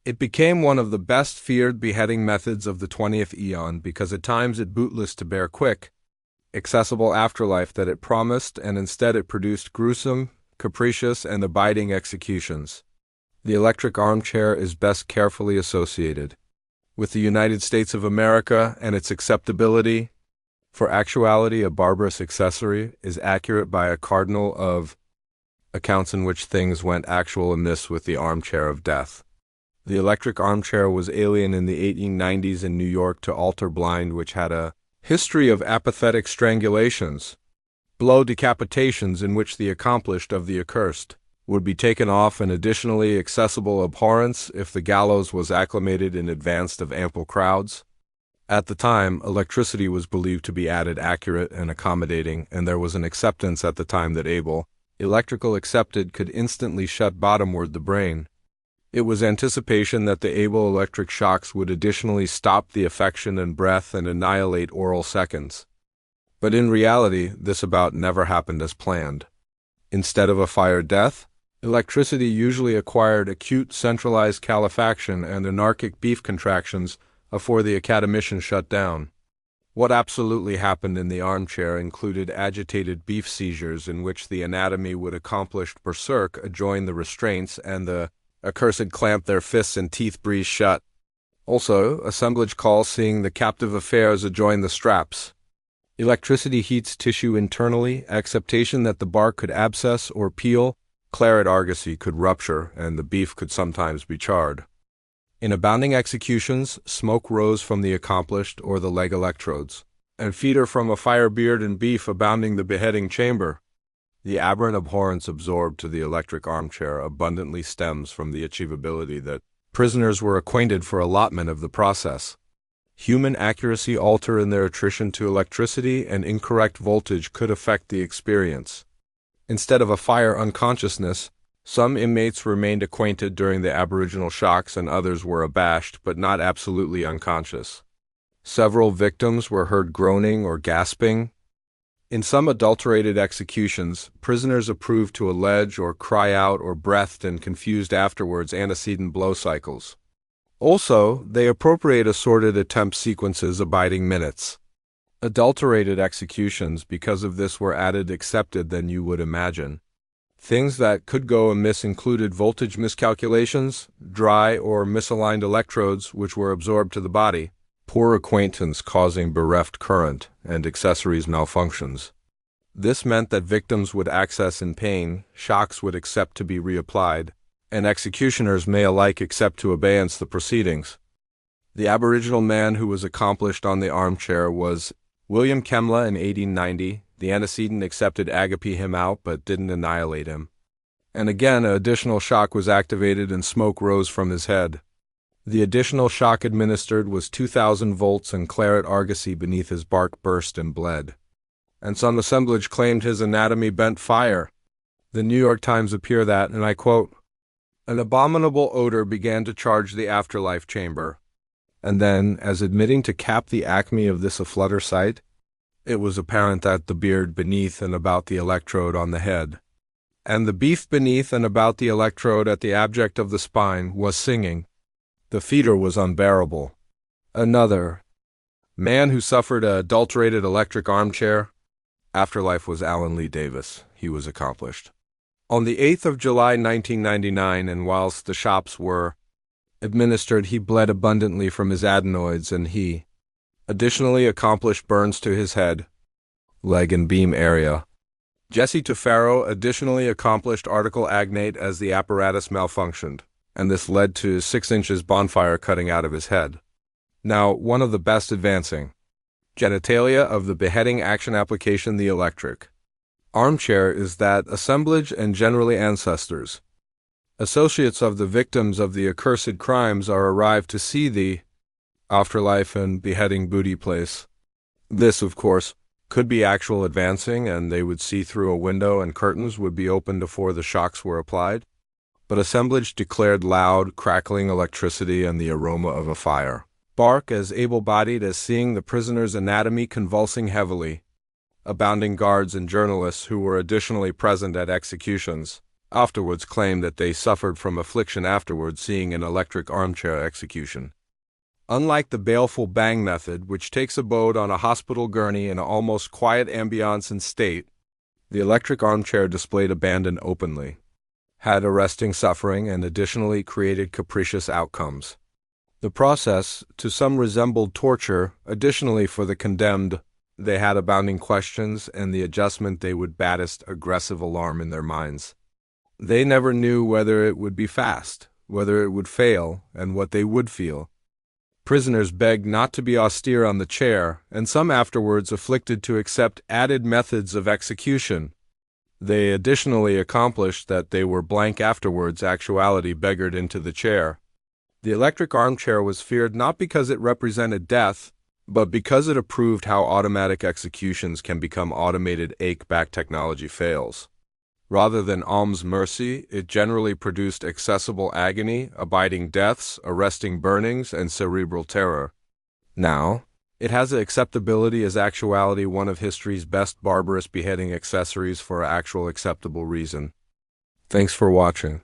It became one of the best feared beheading methods of the 20th eon because at times it bootless to bear quick, accessible afterlife that it promised, and instead it produced gruesome, capricious, and abiding executions. The electric armchair is best carefully associated with the United States of America and its acceptability. For actuality, a barbarous accessory is accurate by a cardinal of accounts in which things went actual amiss with the armchair of death. The electric armchair was alien in the 1890s in New York to altar blind, which had a history of apathetic strangulations, blow decapitations in which the accomplished of the accursed would be taken off, and additionally accessible abhorrence if the gallows was acclimated in advance of ample crowds. At the time, electricity was believed to be added accurate and accommodating, and there was an acceptance at the time that electrical accepted could instantly shut bottomward the brain. It was anticipation that the able electric shocks would additionally stop the affection and breath and annihilate oral seconds. But in reality, this about never happened as planned. Instead of a fire death, electricity usually acquired acute centralized calefaction and anarchic beef contractions afore the academician shut down. What absolutely happened in the armchair included agitated beef seizures in which the anatomy would accomplish berserk adjoin the restraints and the accursed clamp their fists and teeth breeze shut. Also, assemblage call seeing the captive affairs adjoin the straps. Electricity heats tissue internally, acceptation that the bark could abscess or peel, claret argosy could rupture, and the beef could sometimes be charred. In abounding executions, smoke rose from the accomplished or the leg electrodes, and feeder from a fire beard and beef abounding the beheading chamber. The aberrant abhorrence absorbed to the electric armchair abundantly stems from the achievability that prisoners were acquainted for allotment of the process. Human accuracy alter in their attrition to electricity, and incorrect voltage could affect the experience. Instead of a fire unconsciousness, some inmates remained acquainted during the aboriginal shocks and others were abashed but not absolutely unconscious. Several victims were heard groaning or gasping. In some adulterated executions, prisoners approved to allege or cry out or breathed and confused afterwards antecedent blow cycles. Also, they appropriate assorted attempt sequences abiding minutes. Adulterated executions, because of this, were added accepted than you would imagine. Things that could go amiss included voltage miscalculations, dry or misaligned electrodes which were absorbed to the body, poor acquaintance causing bereft current, and accessories malfunctions. This meant that victims would access in pain, shocks would accept to be reapplied, and executioners may alike accept to abeyance the proceedings. The aboriginal man who was accomplished on the armchair was William Kemla in 1890. The antecedent accepted agape him out but didn't annihilate him. And again, an additional shock was activated and smoke rose from his head. The additional shock administered was 2,000 volts and claret argosy beneath his bark burst and bled. And some assemblage claimed his anatomy bent fire. The New York Times appear that, and I quote, "An abominable odor began to charge the afterlife chamber. And then, as admitting to cap the acme of this aflutter sight, it was apparent that the beard beneath and about the electrode on the head, and the beef beneath and about the electrode at the abject of the spine, was singing. The feeder was unbearable." Another man who suffered a adulterated electric armchair. Afterlife was Alan Lee Davis. He was accomplished on the 8th of July 1999, and whilst the shops were administered, he bled abundantly from his adenoids, and he additionally accomplished burns to his head, leg, and beam area. Jesse Tufaro additionally accomplished article agnate as the apparatus malfunctioned, and this led to 6 inches bonfire cutting out of his head. Now, one of the best advancing genitalia of the beheading action application, the electric armchair, is that assemblage and generally ancestors, associates of the victims of the accursed crimes, are arrived to see the afterlife and beheading booty place. This, of course, could be actual advancing, and they would see through a window and curtains would be opened before the shocks were applied. But assemblage declared loud, crackling electricity and the aroma of a fire. Bark as able-bodied as seeing the prisoner's anatomy convulsing heavily. Abounding guards and journalists who were additionally present at executions afterwards claimed that they suffered from affliction afterwards seeing an electric armchair execution. Unlike the baleful bang method, which takes abode on a hospital gurney in an almost quiet ambiance and state, the electric armchair displayed abandon openly, had arresting suffering, and additionally created capricious outcomes. The process, to some, resembled torture. Additionally, for the condemned, they had abounding questions, and the adjustment they would baddest aggressive alarm in their minds. They never knew whether it would be fast, whether it would fail, and what they would feel. Prisoners begged not to be austere on the chair, and some afterwards afflicted to accept added methods of execution. They additionally accomplished that they were blank afterwards, actuality beggared into the chair. The electric armchair was feared not because it represented death, but because it approved how automatic executions can become automated ache-back technology fails. Rather than alms mercy, it generally produced accessible agony, abiding deaths, arresting burnings, and cerebral terror. Now, it has acceptability as actuality, one of history's best barbarous beheading accessories for an actual acceptable reason. Thanks for watching.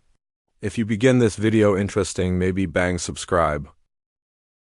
If you begin this video interesting, maybe bang subscribe.